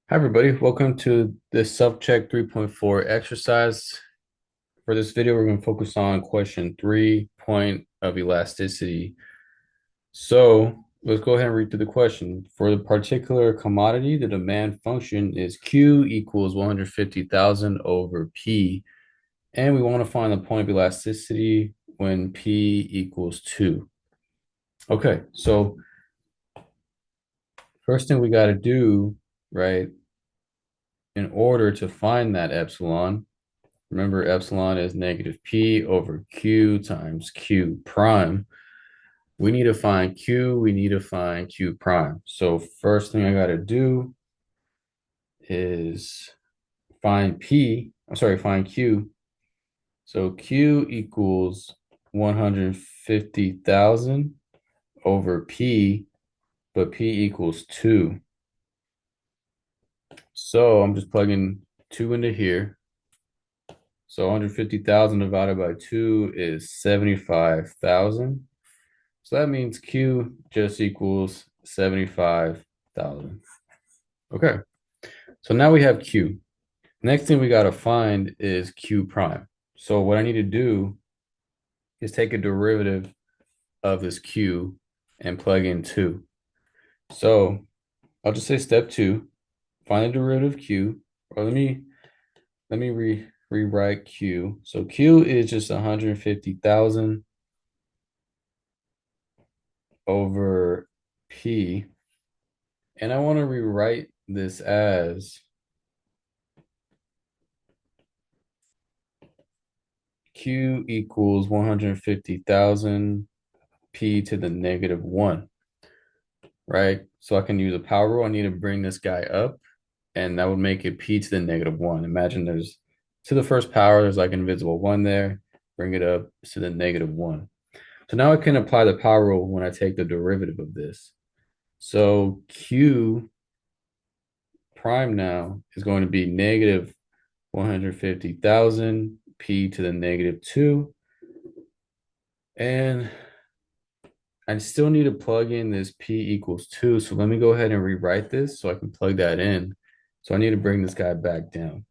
Hi, everybody. Welcome to this self-check 3.4 exercise. For this video, we're going to focus on question 3, point of elasticity. So let's go ahead and read through the question. For the particular commodity, the demand function is Q equals 150,000 over P. And we want to find the point of elasticity when P equals 2. Okay, so first thing we got to do, right, in order to find that epsilon. Remember, epsilon is negative P over Q times Q prime. We need to find Q. We need to find Q prime. So first thing I got to do is find P. I'm sorry, find Q. So Q equals 150,000 over P, but P equals 2. So I'm just plugging 2 into here. So 150,000 divided by 2 is 75,000. So that means Q just equals 75,000. Okay, so now we have Q. Next thing we got to find is Q prime. So what I need to do is take a derivative of this Q and plug in 2. So I'll just say step 2, find the derivative of Q, or let me rewrite Q. So Q is just 150,000 over P. And I want to rewrite this as Q equals 150,000 P to the negative 1, right? So I can use a power rule. I need to bring this guy up, and that would make it P to the negative 1. Imagine there's to the first power, there's like an invisible 1 there. Bring it up to the negative 1. So now I can apply the power rule when I take the derivative of this. So Q prime now is going to be negative 150,000 P to the negative 2. And I still need to plug in this P equals 2. So let me go ahead and rewrite this so I can plug that in. So I need to bring this guy back down.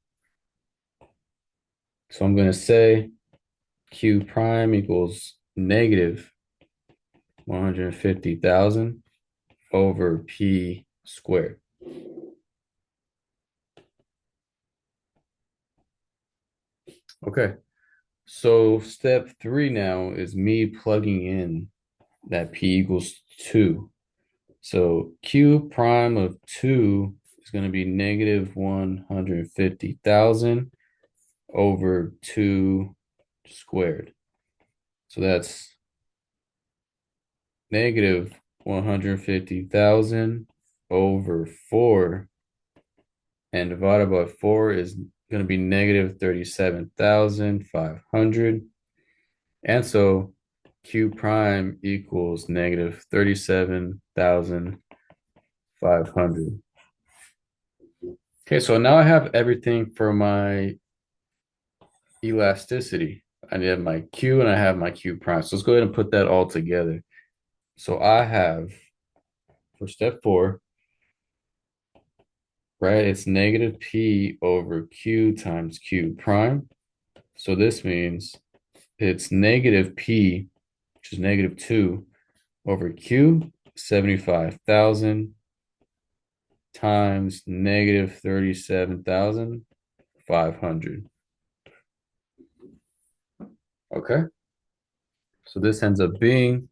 So I'm going to say Q prime equals negative 150,000 over P squared. Okay, so step 3 now is me plugging in that P equals 2. So Q prime of 2 is going to be negative 150,000 over 2 squared. So that's negative 150,000 over 4, and divided by 4 is going to be negative 37,500. And so Q prime equals negative 37,500. Okay, so now I have everything for my elasticity. I have my Q and I have my Q prime. So let's go ahead and put that all together. So I have for step 4, right? It's negative P over Q times Q prime. So this means it's negative P, which is negative 2 over Q, 75,000 times negative 37,500. Okay. So this ends up being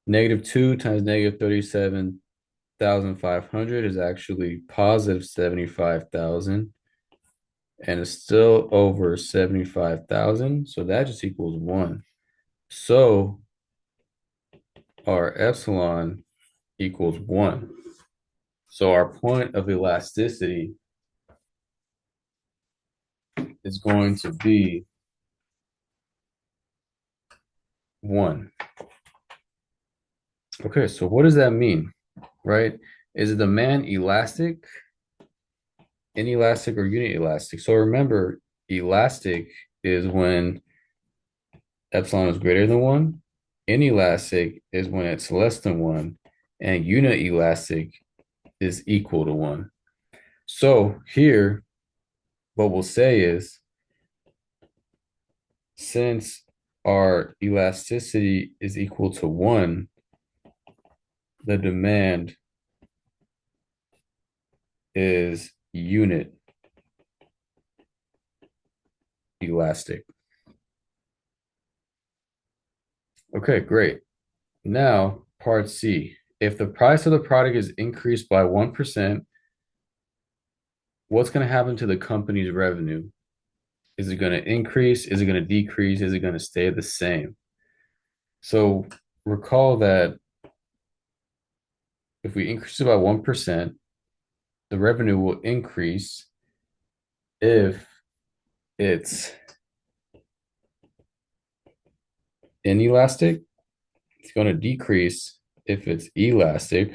negative 2 times negative 37,500 is actually positive 75,000, and it's still over 75,000. So that just equals 1. So our epsilon equals 1. So our point of elasticity is going to be 1. Okay, so what does that mean, right? Is the demand elastic, inelastic, or unit elastic? So remember, elastic is when epsilon is greater than 1. Inelastic is when it's less than 1. And unit elastic is equal to 1. So here, what we'll say is since our elasticity is equal to 1, the demand is unit elastic. Okay, great. Now, part C. If the price of the product is increased by 1%, what's going to happen to the company's revenue? Is it going to increase? Is it going to decrease? Is it going to stay the same? So recall that if we increase it by 1%, the revenue will increase if it's inelastic. It's going to decrease if it's elastic.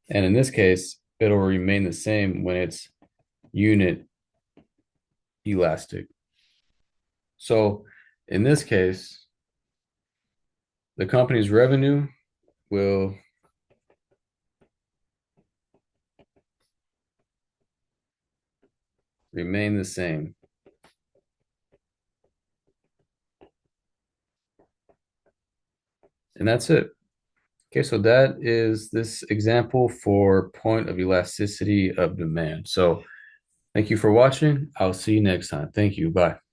And in this case, it'll remain the same when it's unit elastic. So in this case, the company's revenue will remain the same. And that's it. Okay, so that is this example for point of elasticity of demand. So thank you for watching. I'll see you next time. Thank you. Bye.